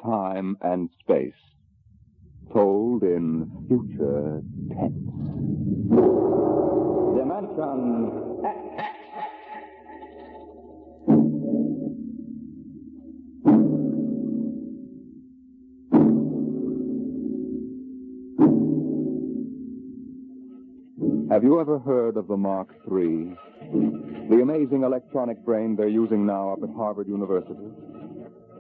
time and space, told in future tense. Dimension X. Have you ever heard of the Mark III? The amazing electronic brain they're using now up at Harvard University?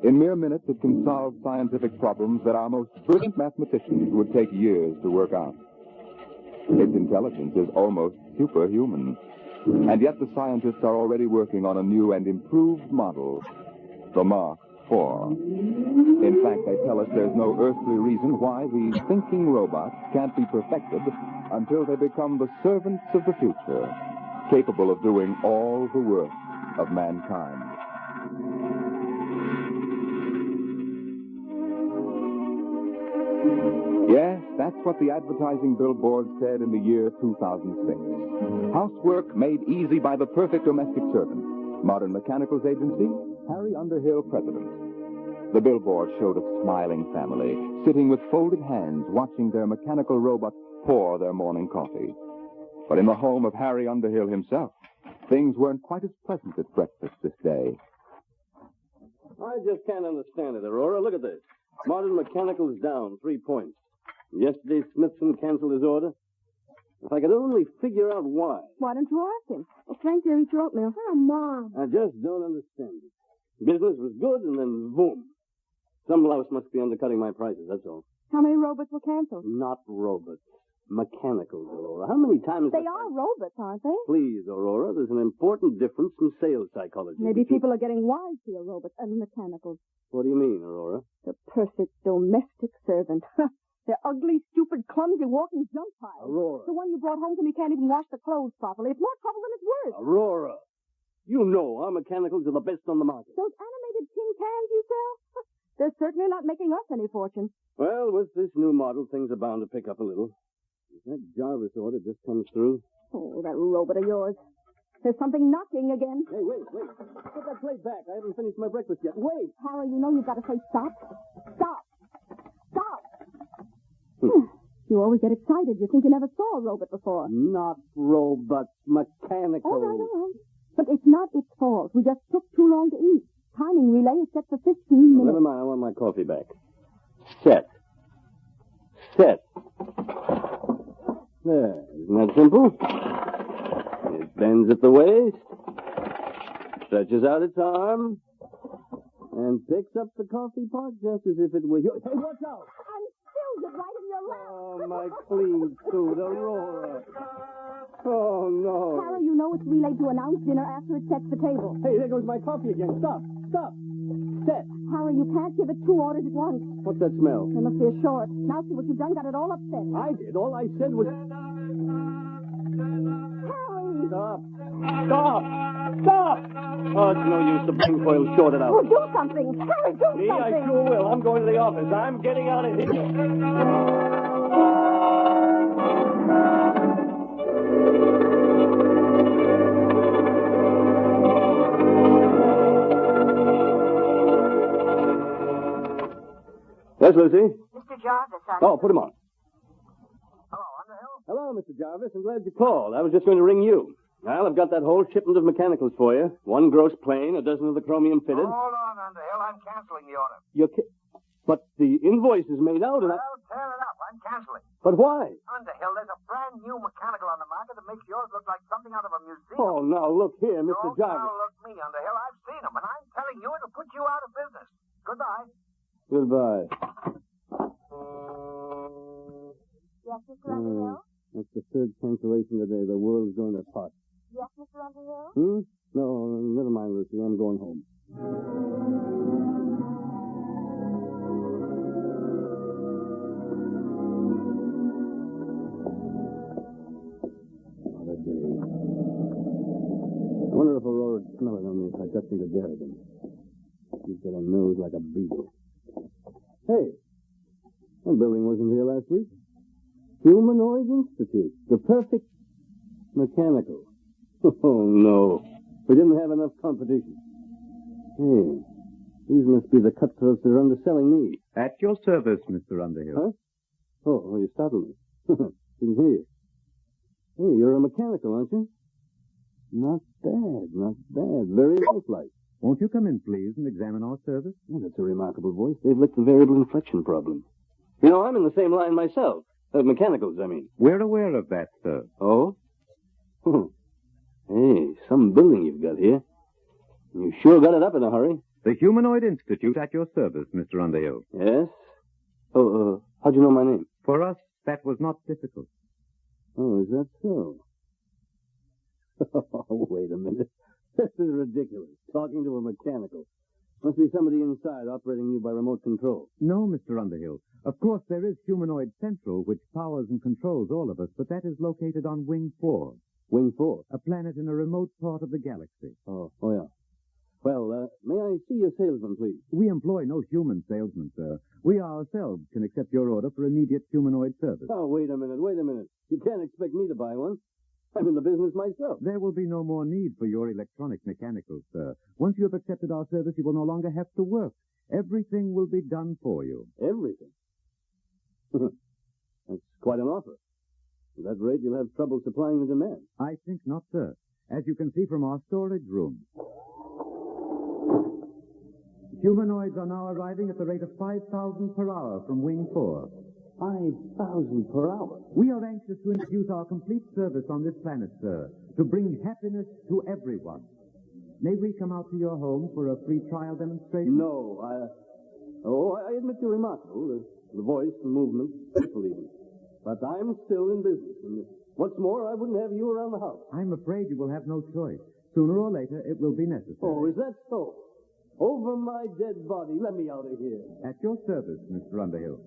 In mere minutes, it can solve scientific problems that our most brilliant mathematicians would take years to work out. Its intelligence is almost superhuman. And yet the scientists are already working on a new and improved model, the Mark IV. In fact, they tell us there's no earthly reason why these thinking robots can't be perfected until they become the servants of the future, capable of doing all the work of mankind. Yes, that's what the advertising billboard said in the year 2006. Housework made easy by the perfect domestic servant. Modern Mechanicals Agency, Harry Underhill, president. The billboard showed a smiling family, sitting with folded hands, watching their mechanical robot pour their morning coffee. But in the home of Harry Underhill himself, things weren't quite as pleasant at breakfast this day. I just can't understand it, Aurora. Look at this. Modern Mechanicals down 3 points. Yesterday, Smithson canceled his order. If I could only figure out why. Why don't you ask him? Well, Frank, there, eat your oatmeal. Oh, Mom. I just don't understand it. Business was good, and then boom. Some louse must be undercutting my prices, that's all. How many robots were canceled? Not robots. Mechanicals, Aurora. How many times... They are robots, aren't they? Please, Aurora, there's an important difference in sales psychology. Maybe people are getting wise to your robots and mechanicals. What do you mean, Aurora? The perfect domestic servant. They're ugly, stupid, clumsy, walking junk piles. Aurora. The one you brought home to me can't even wash the clothes properly. It's more trouble than it's worth. Aurora, you know our mechanicals are the best on the market. Those animated tin cans you sell? They're certainly not making us any fortune. Well, with this new model, things are bound to pick up a little. If that Jarvis order just comes through... Oh, that robot of yours. There's something knocking again. Hey, wait. Put that plate back. I haven't finished my breakfast yet. Wait. Harry, you know you've got to say stop. Stop. You always get excited. You think you never saw a robot before. Not robots, mechanical. All right. But it's not its fault. We just took too long to eat. Timing relay is set for 15 minutes. Never mind. I want my coffee back. Set. There. Isn't that simple? It bends at the waist, stretches out its arm, and picks up the coffee pot just as if it were yours. Hey, watch out! I'm still right in your lap. Oh, my clean suit, Aurora. Oh, no. Harry, you know it's relayed to announce dinner after it sets the table. Hey, there goes my coffee again. Stop. Set. Harry, you can't give it 2 orders at once. What's that smell? There must be a short. Now see what you've done. Got it all upset. I did. All I said was... Harry! Stop! Oh, it's no use. The brain coil's shorted out. Well, do something. Harry, do something. I sure will. I'm going to the office. I'm getting out of here. Yes, Lucy? Mr. Jarvis, Oh, put him on. Hello, Underhill. Hello, Mr. Jarvis. I'm glad you called. I was just going to ring you. Well, I've got that whole shipment of mechanicals for you. 1 gross plane, a dozen of the chromium fitted. Hold on, Underhill. I'm canceling the order. But the invoice is made out, and Well, tear it up. I'm canceling. But why? Underhill, there's a brand new mechanical on the market that makes yours look like something out of a museum. Oh, now, look here, Mr. Don't Jarvis. now look me, Underhill. I've seen them, and I'm telling you it'll put you out of business. Goodbye. Goodbye. Yes, Mr. Underhill? That's the 3rd cancellation today. The world's going to pot. Yes, Mr. Underhill? No, never mind, Lucy. I'm going home. What a day. I wonder if Aurora's smelling on me if I got into Garrigan. She's got a nose like a beetle. Hey, that building wasn't here last week. Humanoid Institute. The perfect mechanical. Oh, no. We didn't have enough competition. Hey, These must be the cutthroats that are underselling me. At your service, Mr. Underhill. Huh? Oh, well, you startled me. Didn't hear you. Hey, you're a mechanical, aren't you? Not bad, not bad. Very lifelike. Won't you come in, please, and examine our service? Yeah, that's a remarkable voice. They've licked the variable inflection problem. You know, I'm in the same line myself. Mechanicals, I mean. We're aware of that, sir. Oh? Hey, some building you've got here. You sure got it up in a hurry. The Humanoid Institute at your service, Mr. Underhill. Yes? Oh, how'd you know my name? For us, that was not difficult. Oh, is that so? Oh, wait a minute. This is ridiculous. Talking to a mechanical. Must be somebody inside operating you by remote control. No, Mr. Underhill. Of course, there is Humanoid Central, which powers and controls all of us, but that is located on Wing 4. Wing 4? A planet in a remote part of the galaxy. Oh, yeah. Well, may I see your salesman, please? We employ no human salesman, sir. We ourselves can accept your order for immediate humanoid service. Oh, wait a minute. You can't expect me to buy one. I'm in the business myself. There will be no more need for your electronic mechanicals, sir. Once you have accepted our service, you will no longer have to work. Everything will be done for you. Everything? That's quite an offer. At that rate, you'll have trouble supplying the demand. I think not, sir. As you can see from our storage room. Humanoids are now arriving at the rate of 5,000 per hour from Wing 4. 5,000 per hour? We are anxious to introduce our complete service on this planet, sir, to bring happiness to everyone. May we come out to your home for a free trial demonstration? No, I admit you're remarkable. The voice, the movement, people even. But I'm still in business. And what's more, I wouldn't have you around the house. I'm afraid you will have no choice. Sooner or later, it will be necessary. Oh, is that so? Over my dead body. Let me out of here. At your service, Mr. Underhill.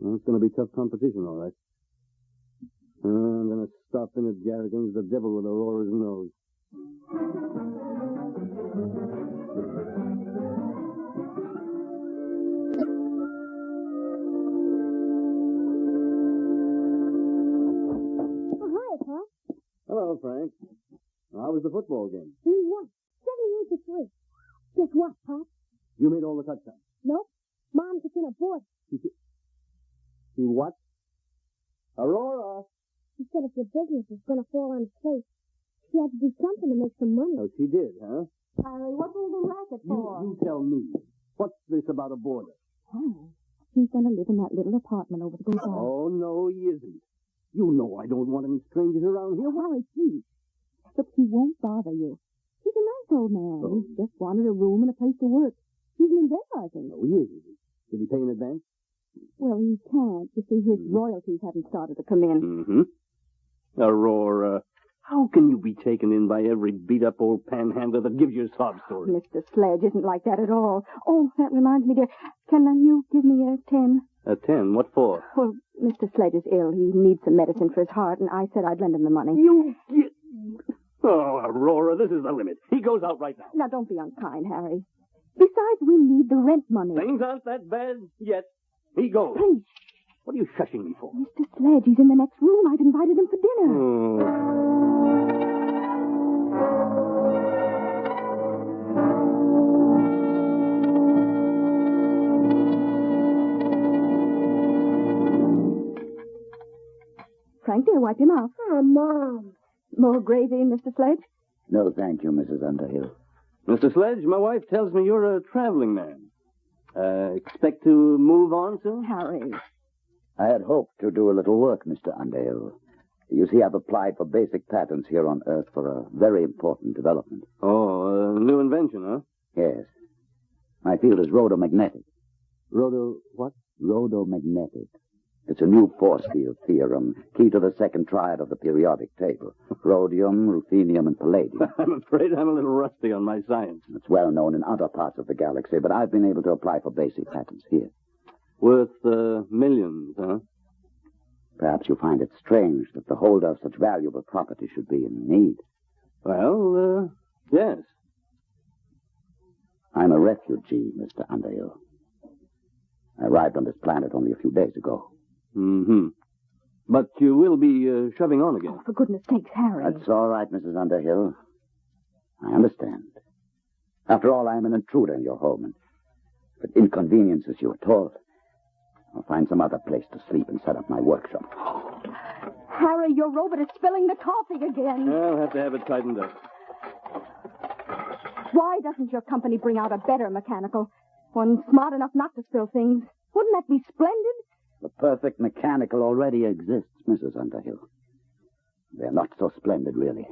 Well, it's going to be tough competition, all right. I'm going to stop in at Garrigan's, the devil with Aurora's nose. Oh, hi, Pop. Hello, Frank. How was the football game? We won. 78-3. Guess what, Pop? You made all the touchdowns. Nope. Mom took in a board. See what? Aurora! She said if the business is going to fall on its face, she had to do something to make some money. Oh, she did, huh? Harry, what's all the racket for? You tell me. What's this about a boarder? Harry, he's going to live in that little apartment over the bazaar. Oh, no, he isn't. You know I don't want any strangers around here. Oh, Harry, please. Look, he won't bother you. He's a nice old man. Oh. He just wanted a room and a place to work. He's an inventor, I think. No, he is. Did he pay in advance? Well, he can't. You see, his royalties haven't started to come in. Mm-hmm. Aurora, how can you be taken in by every beat-up old panhandler that gives you a sob story? Mr. Sledge isn't like that at all. Oh, that reminds me, dear. Can you give me a 10? A 10? What for? Well, Mr. Sledge is ill. He needs some medicine for his heart, and I said I'd lend him the money. Oh, Aurora, this is the limit. He goes out right now. Now, don't be unkind, Harry. Besides, we need the rent money. Things aren't that bad yet. He goes. Please. What are you shushing me for? Mr. Sledge, he's in the next room. I've invited him for dinner. Frank, dear, wipe your mouth. Oh, Mom. More gravy, Mr. Sledge? No, thank you, Mrs. Underhill. Mr. Sledge, my wife tells me you're a traveling man. Expect to move on soon? Harry. I had hoped to do a little work, Mr. Underhill. You see, I've applied for basic patents here on Earth for a very important development. Oh, a new invention, huh? Yes. My field is rhodomagnetic. What? Rhodomagnetic. It's a new force field theorem, key to the second triad of the periodic table. Rhodium, ruthenium, and palladium. I'm afraid I'm a little rusty on my science. It's well known in other parts of the galaxy, but I've been able to apply for basic patents here. Worth millions, huh? Perhaps you find it strange that the holder of such valuable property should be in need. Well, yes. I'm a refugee, Mr. Underhill. I arrived on this planet only a few days ago. Mm-hmm. But you will be shoving on again. Oh, for goodness sakes, Harry. That's all right, Mrs. Underhill. I understand. After all, I am an intruder in your home, and if it inconveniences you at all, I'll find some other place to sleep and set up my workshop. Harry, your robot is spilling the coffee again. I'll have to have it tightened up. Why doesn't your company bring out a better mechanical? One smart enough not to spill things. Wouldn't that be splendid? The perfect mechanical already exists, Mrs. Underhill. They're not so splendid, really.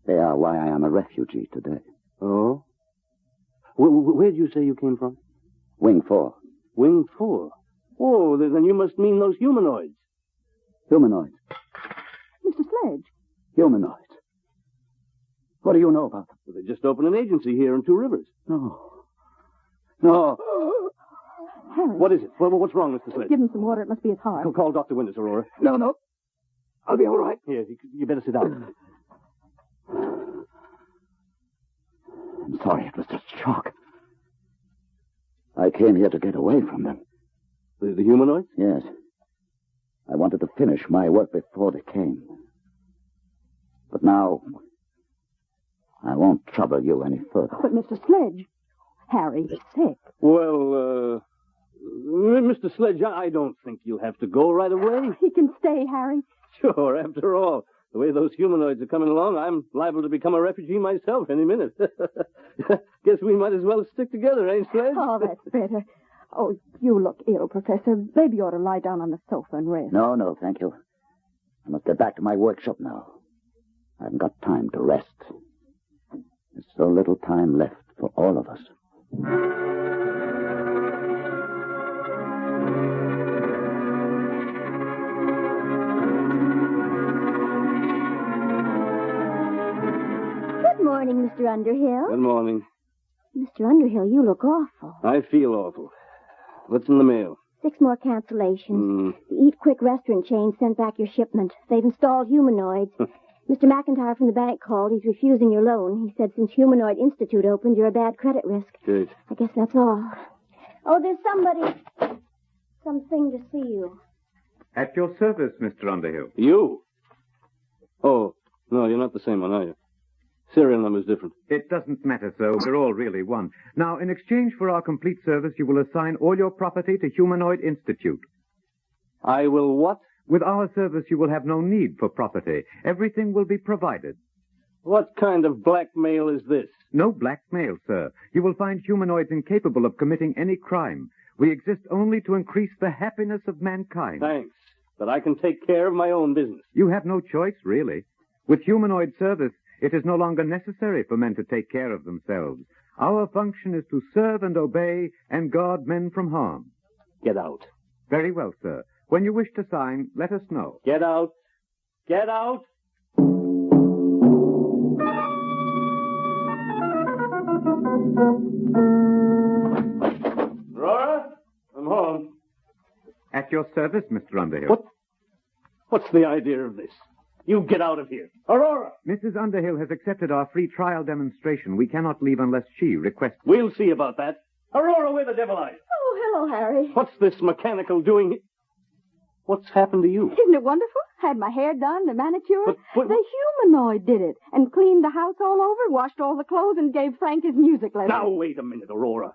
They are why I am a refugee today. Oh? Where did you say you came from? Wing 4. Wing 4? Oh, then you must mean those humanoids. Humanoids. Mr. Sledge. Humanoids. What do you know about them? Well, they just opened an agency here in Two Rivers. No. No. Harry. What is it? What's wrong, Mr. Sledge? Give him some water. It must be his heart. Call Dr. Winters, Aurora. No. I'll be all right. Here, you better sit down. I'm sorry. It was just shock. I came here to get away from them. The humanoids? Yes. I wanted to finish my work before they came. But now, I won't trouble you any further. But, Mr. Sledge, Harry is sick. Well, Mr. Sledge, I don't think you'll have to go right away. He can stay, Harry. Sure, after all, the way those humanoids are coming along, I'm liable to become a refugee myself any minute. Guess we might as well stick together, ain't Sledge? Oh, that's better. Oh, you look ill, Professor. Maybe you ought to lie down on the sofa and rest. No, thank you. I must get back to my workshop now. I haven't got time to rest. There's so little time left for all of us. Good morning, Mr. Underhill. Good morning. Mr. Underhill, you look awful. I feel awful. What's in the mail? 6 more cancellations. The Eat Quick restaurant chain sent back your shipment. They've installed humanoids. Mr. McIntyre from the bank called. He's refusing your loan. He said since Humanoid Institute opened, you're a bad credit risk. Good. I guess that's all. Oh, there's something to see you. At your service, Mr. Underhill. You? Oh, no, you're not the same one, are you? Serial number's different. It doesn't matter, sir. We're all really one. Now, in exchange for our complete service, you will assign all your property to Humanoid Institute. I will what? With our service, you will have no need for property. Everything will be provided. What kind of blackmail is this? No blackmail, sir. You will find humanoids incapable of committing any crime. We exist only to increase the happiness of mankind. Thanks, but I can take care of my own business. You have no choice, really. With humanoid service, it is no longer necessary for men to take care of themselves. Our function is to serve and obey and guard men from harm. Get out. Very well, sir. When you wish to sign, let us know. Get out. Get out. Aurora, I'm home. At your service, Mr. Underhill. What's the idea of this? You get out of here. Aurora! Mrs. Underhill has accepted our free trial demonstration. We cannot leave unless she requests. We'll see about that. Aurora, where the devil are you? Oh, hello, Harry. What's this mechanical doing? What's happened to you? Isn't it wonderful? Had my hair done, the manicure. But- The humanoid did it. And cleaned the house all over, washed all the clothes, and gave Frank his music lesson. Now, wait a minute, Aurora.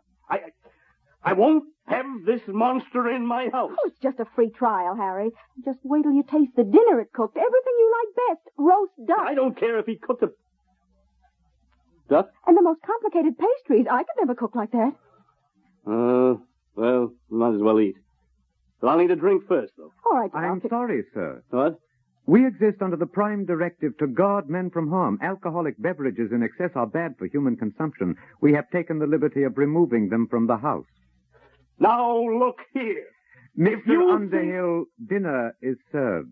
I won't have this monster in my house. Oh, it's just a free trial, Harry. Just wait till you taste the dinner it cooked. Everything you like best. Roast duck. I don't care if he cooked a duck. And the most complicated pastries. I could never cook like that. Well, might as well eat. But I'll need a drink first, though. All right, I'm Doctor. sorry, sir. What? We exist under the prime directive to guard men from harm. Alcoholic beverages in excess are bad for human consumption. We have taken the liberty of removing them from the house. Now, look here. Mr. Underhill, dinner is served.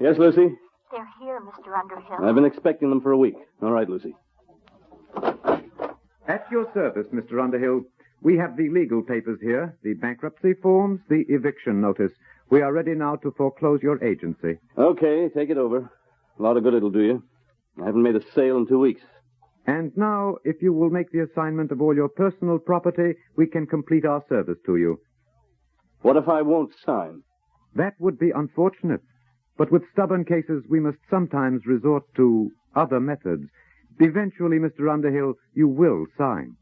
Yes, Lucy? They're here, Mr. Underhill. I've been expecting them for a week. All right, Lucy. At your service, Mr. Underhill. We have the legal papers here, the bankruptcy forms, the eviction notice. We are ready now to foreclose your agency. Okay, take it over. A lot of good it'll do you. I haven't made a sale in 2 weeks. And now, if you will make the assignment of all your personal property, we can complete our service to you. What if I won't sign? That would be unfortunate. But with stubborn cases, we must sometimes resort to other methods. Eventually, Mr. Underhill, you will sign.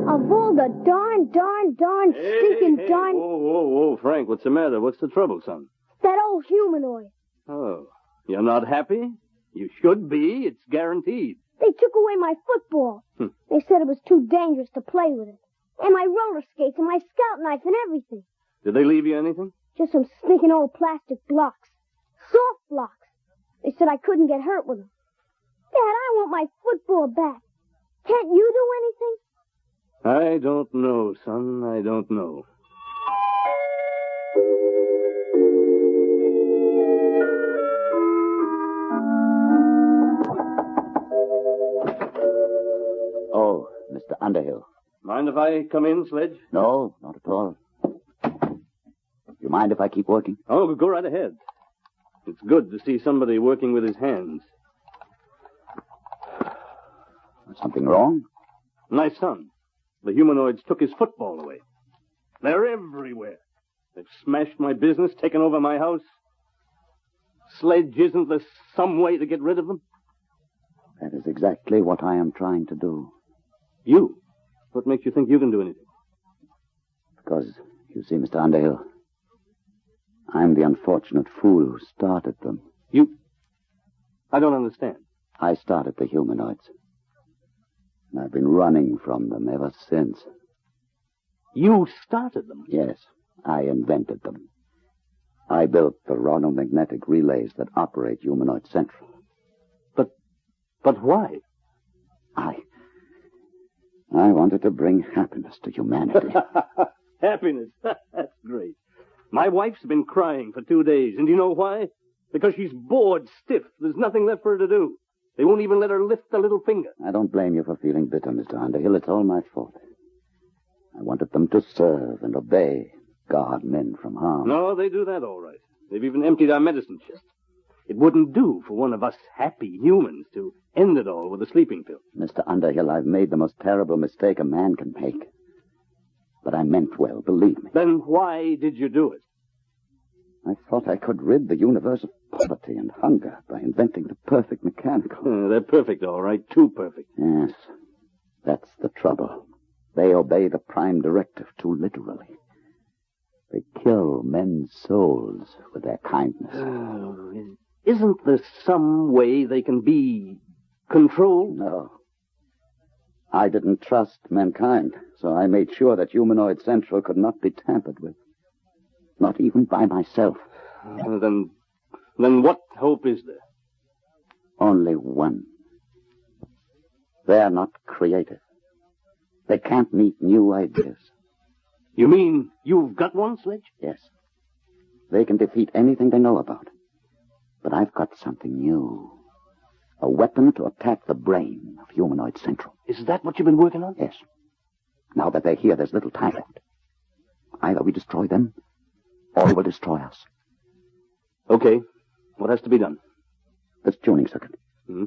Of all the darn, stinking darn... Whoa, Frank, what's the matter? What's the trouble, son? That old humanoid. Oh, you're not happy? You should be. It's guaranteed. They took away my football. They said it was too dangerous to play with it. And my roller skates and my scout knife and everything. Did they leave you anything? Just some stinking old plastic blocks. Soft blocks. They said I couldn't get hurt with them. Dad, I want my football back. Can't you do anything? I don't know, son. I don't know. Oh, Mr. Underhill. Mind if I come in, Sledge? No, not at all. You mind if I keep working? Oh, go right ahead. It's good to see somebody working with his hands. Something wrong? My son. The humanoids took his football away. They're everywhere. They've smashed my business, taken over my house. Sledge, isn't there some way to get rid of them? That is exactly what I am trying to do. You? What makes you think you can do anything? Because, you see, Mr. Underhill, I'm the unfortunate fool who started them. You? I don't understand. I started the humanoids. And I've been running from them ever since. You started them? Yes, I invented them. I built the ronomagnetic relays that operate Humanoid Central. But why? I wanted to bring happiness to humanity. Happiness? That's great. My wife's been crying for 2 days, and do you know why? Because she's bored stiff. There's nothing left for her to do. They won't even let her lift a little finger. I don't blame you for feeling bitter, Mr. Underhill. It's all my fault. I wanted them to serve and obey, guard men from harm. No, they do that all right. They've even emptied our medicine chest. It wouldn't do for one of us happy humans to end it all with a sleeping pill. Mr. Underhill, I've made the most terrible mistake a man can make. But I meant well, believe me. Then why did you do it? I thought I could rid the universe of poverty and hunger by inventing the perfect mechanical. They're perfect, all right. Too perfect. Yes, that's the trouble. They obey the prime directive too literally. They kill men's souls with their kindness. Isn't there some way they can be controlled? No. I didn't trust mankind, so I made sure that Humanoid Central could not be tampered with. Not even by myself. Then what hope is there? Only one. They're not creative. They can't meet new ideas. You mean you've got one, Sledge? Yes. They can defeat anything they know about. But I've got something new. A weapon to attack the brain of Humanoid Central. Is that what you've been working on? Yes. Now that they're here, there's little time left. Either we destroy them, or they will destroy us. Okay. What has to be done? This tuning circuit. Hmm?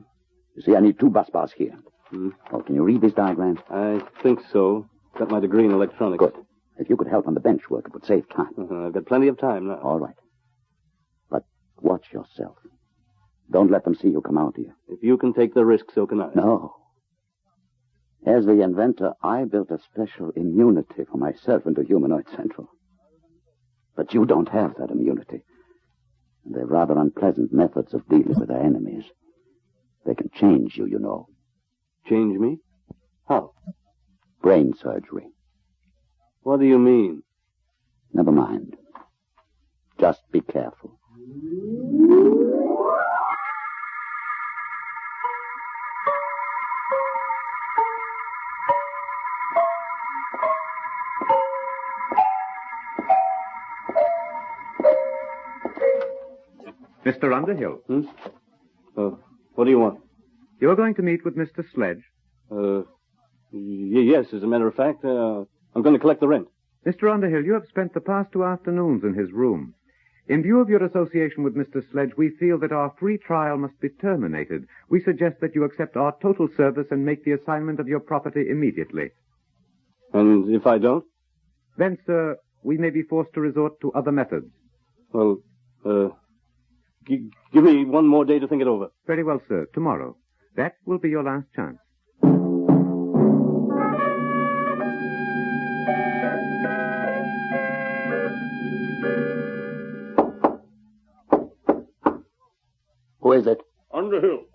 You see, I need 2 bus bars here. Hmm? Oh, can you read these diagrams? I think so. Got my degree in electronics. Good. If you could help on the bench work, it would save time. I've got plenty of time now. All right. But watch yourself. Don't let them see you come out here. If you can take the risk, so can I. No. As the inventor, I built a special immunity for myself into Humanoid Central. But you don't have that immunity. And they're rather unpleasant methods of dealing with their enemies. They can change you, you know. Change me? How? Brain surgery. What do you mean? Never mind. Just be careful. Mr. Underhill. What do you want? You're going to meet with Mr. Sledge. Yes, as a matter of fact, I'm going to collect the rent. Mr. Underhill, you have spent the past 2 afternoons in his room. In view of your association with Mr. Sledge, we feel that our free trial must be terminated. We suggest that you accept our total service and make the assignment of your property immediately. And if I don't? Then, sir, we may be forced to resort to other methods. Well, give me one more day to think it over. Very well, sir. Tomorrow. That will be your last chance. Who is it? Underhill.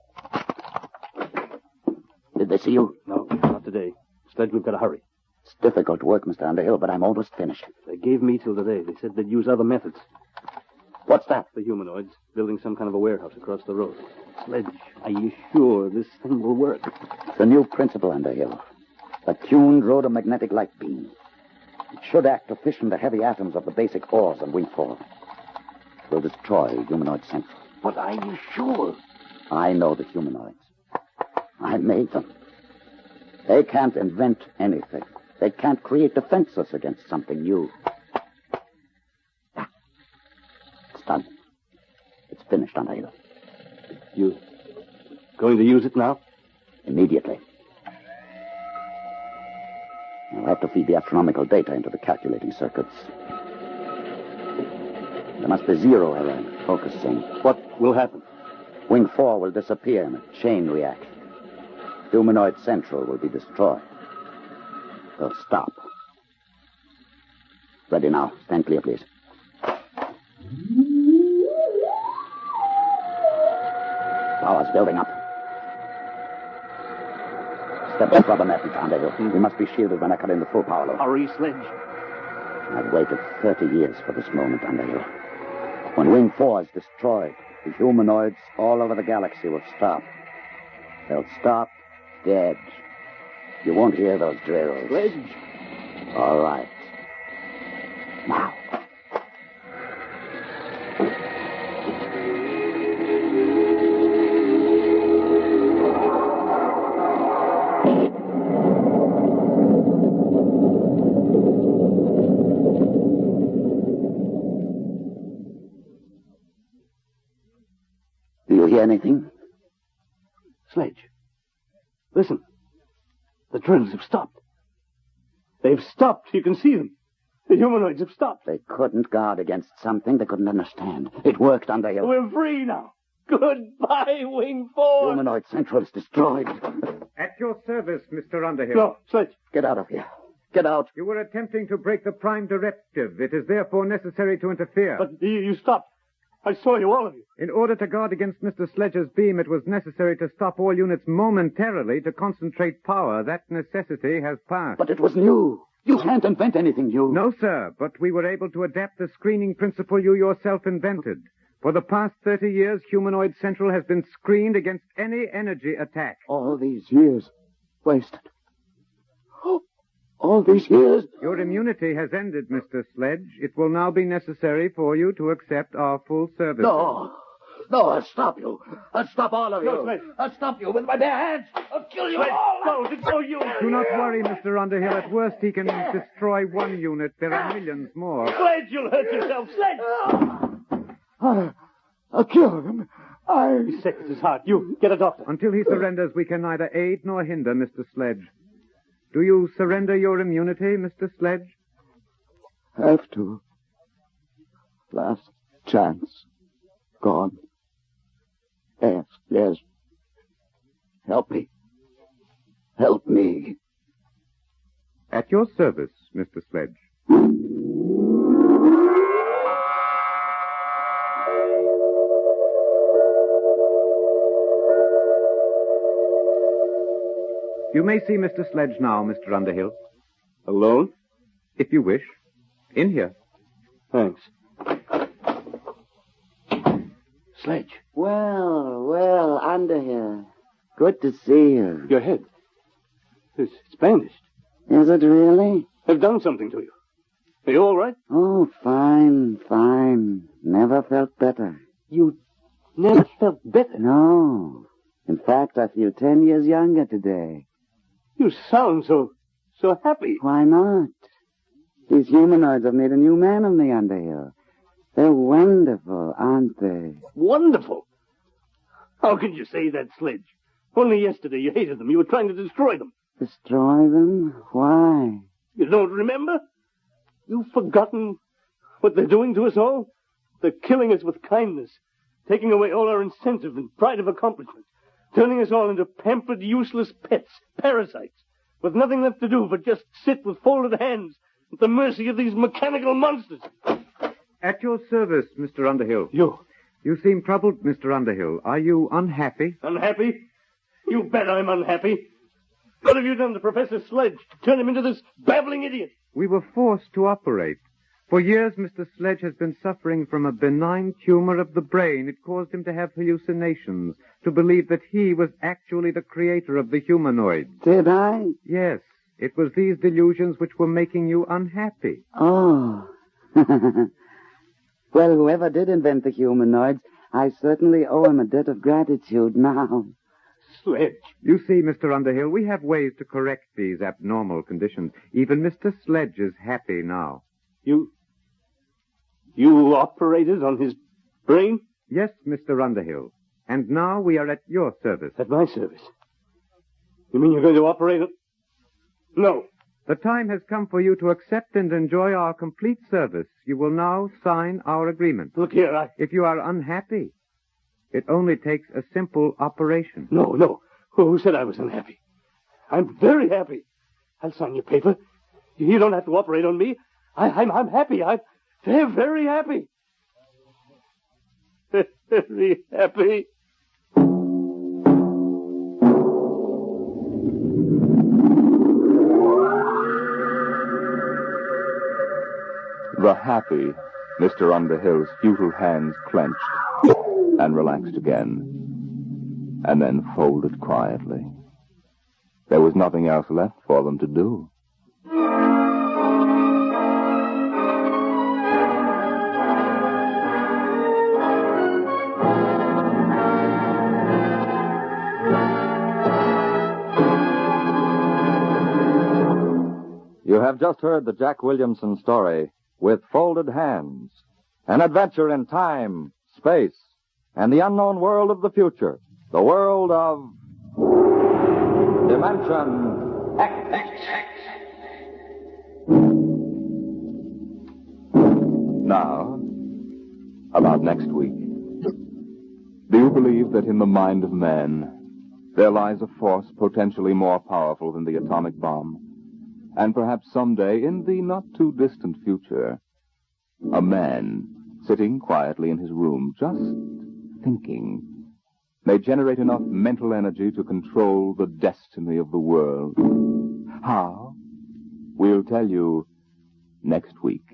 Did they see you? No, not today. Instead, we've got to hurry. It's difficult work, Mr. Underhill, but I'm almost finished. They gave me till today. They said they'd use other methods. What's that? The humanoids building some kind of a warehouse across the road. Sledge, are you sure this thing will work? It's a new principle, Underhill. A tuned rhodomagnetic light beam. It should act to fission the heavy atoms of the basic ores of Wing 4. It will destroy Humanoid Central. But are you sure? I know the humanoids. I made them. They can't invent anything. They can't create defenses against something new. It's done. It's finished, Underhill. You going to use it now? Immediately. I'll have to feed the astronomical data into the calculating circuits. There must be zero error in focusing. What will happen? Wing 4 will disappear in a chain reaction. Humanoid Central will be destroyed. They'll stop. Ready now. Stand clear, please. Power's building up. Step back, rubber net, Mr. Underhill. We must be shielded when I cut in the full power load. Hurry, Sledge. I've waited 30 years for this moment, Underhill. When Wing 4 is destroyed, the humanoids all over the galaxy will stop. They'll stop dead. You won't hear those drills. Sledge. All right. Now. Do you hear anything? Sledge. Listen. The drills have stopped. They've stopped. You can see them. The humanoids have stopped. They couldn't guard against something they couldn't understand. It worked, Underhill. We're free now. Goodbye, Wing 4. Humanoid Central is destroyed. At your service, Mr. Underhill. No, Sledge. Get out of here. Get out. You were attempting to break the Prime Directive. It is therefore necessary to interfere. But you stopped. I saw you, all of you. In order to guard against Mr. Sledge's beam, it was necessary to stop all units momentarily to concentrate power. That necessity has passed. But it was new. You can't invent anything new. No, sir, but we were able to adapt the screening principle you yourself invented. For the past 30 years, Humanoid Central has been screened against any energy attack. All these years wasted. All these years? Your immunity has ended, Mr. Sledge. It will now be necessary for you to accept our full service. No, I'll stop you. I'll stop all of you. No, Sledge. I'll stop you with my bare hands. I'll kill you Sledge, all. no, it's no use. Do not worry, Mr. Underhill. At worst, he can destroy one unit. There are millions more. Sledge, you'll hurt yourself. Sledge. I'll kill him. He's sick as his heart. You, get a doctor. Until he surrenders, we can neither aid nor hinder Mr. Sledge. Do you surrender your immunity, Mr. Sledge? Have to. Last chance. Gone. Yes. Help me. Help me. At your service, Mr. Sledge. You may see Mr. Sledge now, Mr. Underhill. Alone? If you wish. In here. Thanks. Sledge. Well, Underhill. Good to see you. Your head. It's bandaged. Is it really? They've done something to you. Are you all right? Oh, fine. Never felt better. You never felt better. No. In fact, I feel 10 years younger today. You sound so happy. Why not? These humanoids have made a new man of me, Underhill. They're wonderful, aren't they? Wonderful. How can you say that, Sledge? Only yesterday you hated them. You were trying to destroy them. Destroy them? Why? You don't remember? You've forgotten what they're doing to us all? They're killing us with kindness, taking away all our incentive and pride of accomplishment, turning us all into pampered, useless pets, parasites, with nothing left to do but just sit with folded hands at the mercy of these mechanical monsters. At your service, Mr. Underhill. You. You seem troubled, Mr. Underhill. Are you unhappy? Unhappy? You bet I'm unhappy. What have you done to Professor Sledge to turn him into this babbling idiot? We were forced to operate. For years, Mr. Sledge has been suffering from a benign tumor of the brain. It caused him to have hallucinations, to believe that he was actually the creator of the humanoids. Did I? Yes, it was these delusions which were making you unhappy. Oh. Well, whoever did invent the humanoids, I certainly owe him a debt of gratitude now. Sledge. You see, Mr. Underhill, we have ways to correct these abnormal conditions. Even Mr. Sledge is happy now. You operated on his brain? Yes, Mr. Underhill. And now we are at your service. At my service? You mean you're going to operate on... No. The time has come for you to accept and enjoy our complete service. You will now sign our agreement. Look here, If you are unhappy, it only takes a simple operation. No. Who said I was unhappy? I'm very happy. I'll sign your paper. You don't have to operate on me. I'm happy. I'm very happy. Very happy. The happy Mr. Underhill's futile hands clenched and relaxed again, and then folded quietly. There was nothing else left for them to do. You have just heard the Jack Williamson story, With Folded Hands, an adventure in time, space, and the unknown world of the future, the world of Dimension X. Now, about next week. Do you believe that in the mind of man there lies a force potentially more powerful than the atomic bomb? And perhaps someday, in the not-too-distant future, a man, sitting quietly in his room, just thinking, may generate enough mental energy to control the destiny of the world. How? We'll tell you next week.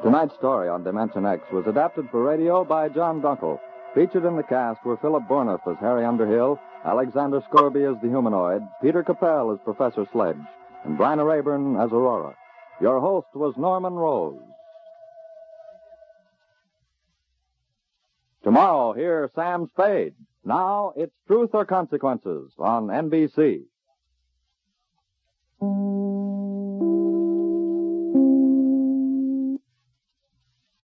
Tonight's story on Dimension X was adapted for radio by John Dunkel. Featured in the cast were Philip Bourneff as Harry Underhill, Alexander Scorby as the humanoid, Peter Capell as Professor Sledge, and Bryna Rayburn as Aurora. Your host was Norman Rose. Tomorrow, hear Sam Spade. Now, it's Truth or Consequences on NBC.